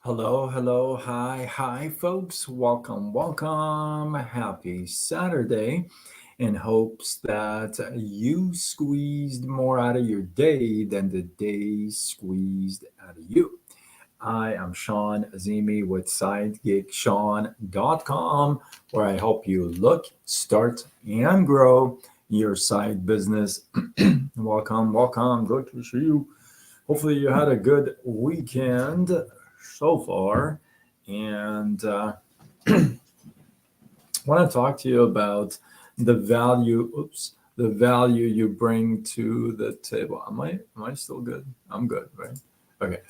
Hello, hello, hi, folks. Welcome. Happy Saturday. In hopes that you squeezed more out of your day than the day squeezed out of you. I am Sean Azimi with SideGigSean.com, where I help you look, start, and grow your side business. welcome. Good to see you. Hopefully, you had a good weekend so far. And I want to talk to you about the value you bring to the table. Am I still good? I'm good, right? Okay.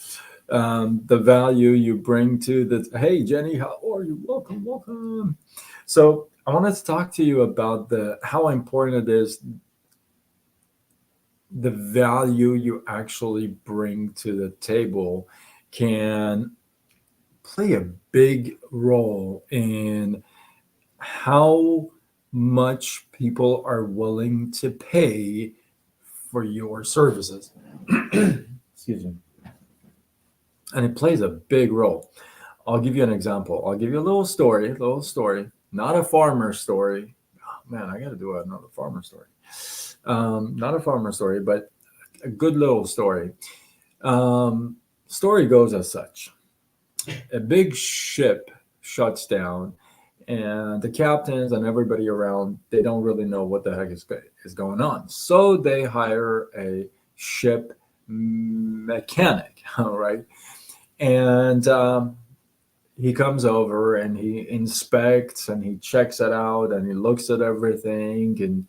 The value you bring to the. Hey, Jenny, how are you? Welcome. So I wanted to talk to you about the how important it is the value you actually bring to the table can play a big role in how much people are willing to pay for your services. Excuse me. And it plays a big role. I'll give you an example. I'll give you a little story, not a farmer story. Oh, man, I got to do another farmer story. Not a farmer story, but a good little story. Um, Story goes as such: a big ship shuts down, and the captains and everybody around, they don't really know what the heck is going on. So they hire a ship mechanic, all right? And he comes over and he inspects and he checks it out and he looks at everything and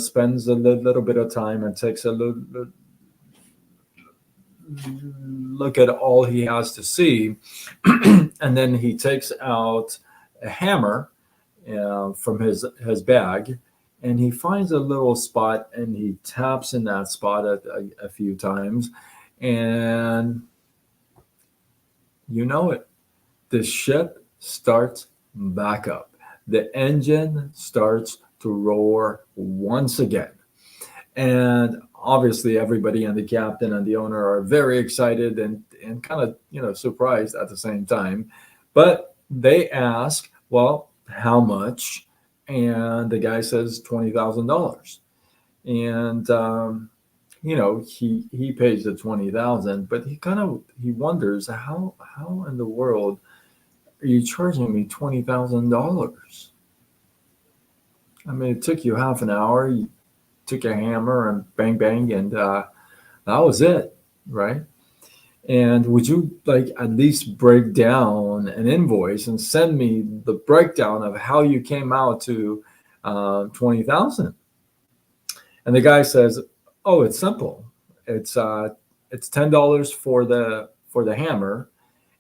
spends a little bit of time and takes a look at all he has to see. And then he takes out a hammer from his bag, and he finds a little spot and he taps in that spot a few times, and you know it, the ship starts back up. The engine starts to roar once again. And obviously, everybody and the captain and the owner are very excited and kind of, surprised at the same time. But they ask, well, how much? And the guy says $20,000. And, he pays the 20,000, but he wonders how in the world are you charging me $20,000? I mean, it took you half an hour. You took a hammer and bang bang, and that was it, right? And would you like at least break down an invoice and send me the breakdown of how you came out to 20,000? And the guy says, "Oh, it's simple. It's it's $10 for the hammer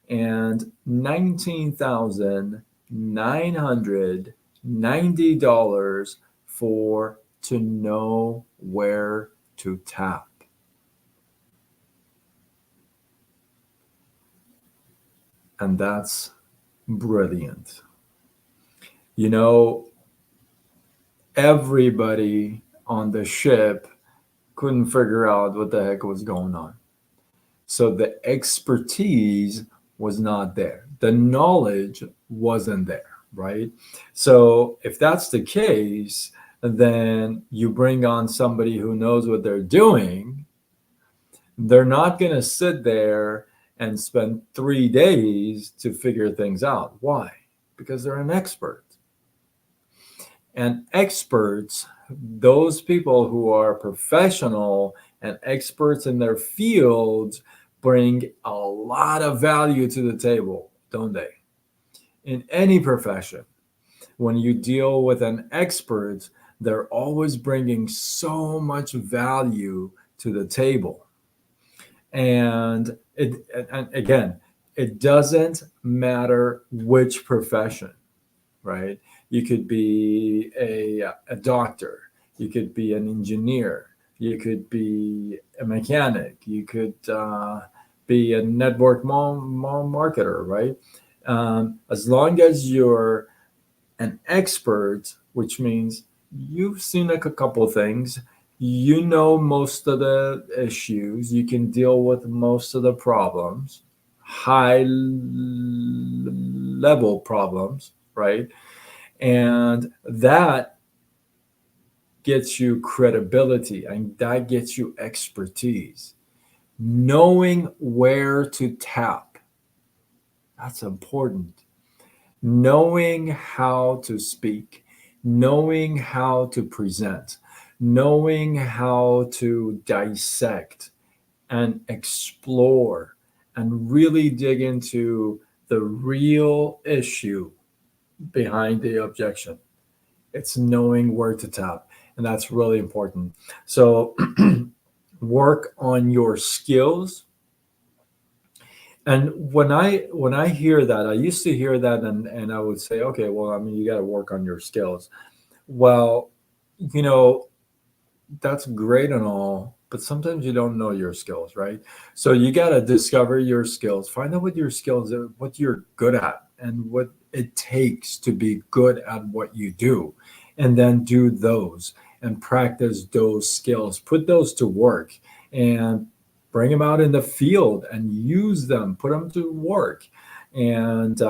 and $19,990 for to know where to tap." And that's brilliant. You know, everybody on the ship couldn't figure out what the heck was going on. So the expertise was not there. The knowledge wasn't there, right? So if that's the case, then you bring on somebody who knows what they're doing. They're not going to sit there and spend 3 days to figure things out. Why? Because they're an expert. And experts, those people who are professional and experts in their fields, bring a lot of value to the table, don't they? In any profession, when you deal with an expert, they're always bringing so much value to the table. And again, it doesn't matter which profession, right? You could be a doctor, you could be an engineer, you could be a mechanic, you could be a network marketer, right? As long as you're an expert, which means you've seen like a couple of things, you know most of the issues, you can deal with most of the problems. high level problems, right? And that gets you credibility and that gets you expertise. Knowing where to tap, that's important. Knowing how to speak, knowing how to present, knowing how to dissect and explore and really dig into the real issue behind the objection. It's knowing where to tap, and that's really important. So, work on your skills. And when I hear that, I used to hear that, and I would say, okay, well, I mean, you got to work on your skills. Well, you know, that's great and all, but sometimes you don't know your skills, right? So you got to discover your skills, find out what your skills are, what you're good at, and what it takes to be good at what you do, and then do those and practice those skills, put those to work, and bring them out in the field and use them, put them to work, and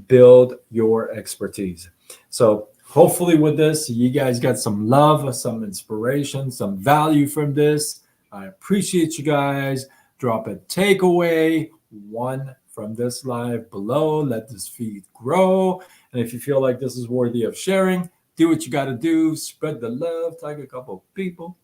build your expertise. So hopefully with this, you guys got some love, some inspiration, some value from this. I appreciate you guys. Drop a takeaway, one from this live below. Let this feed grow. And if you feel like this is worthy of sharing, do what you got to do. Spread the love, tag a couple of people.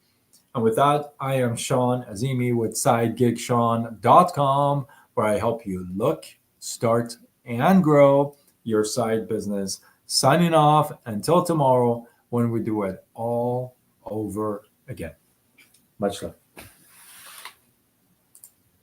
And with that, I am Sean Azimi with SideGigSean.com, where I help you look, start, and grow your side business. Signing off until tomorrow when we do it all over again. Much love.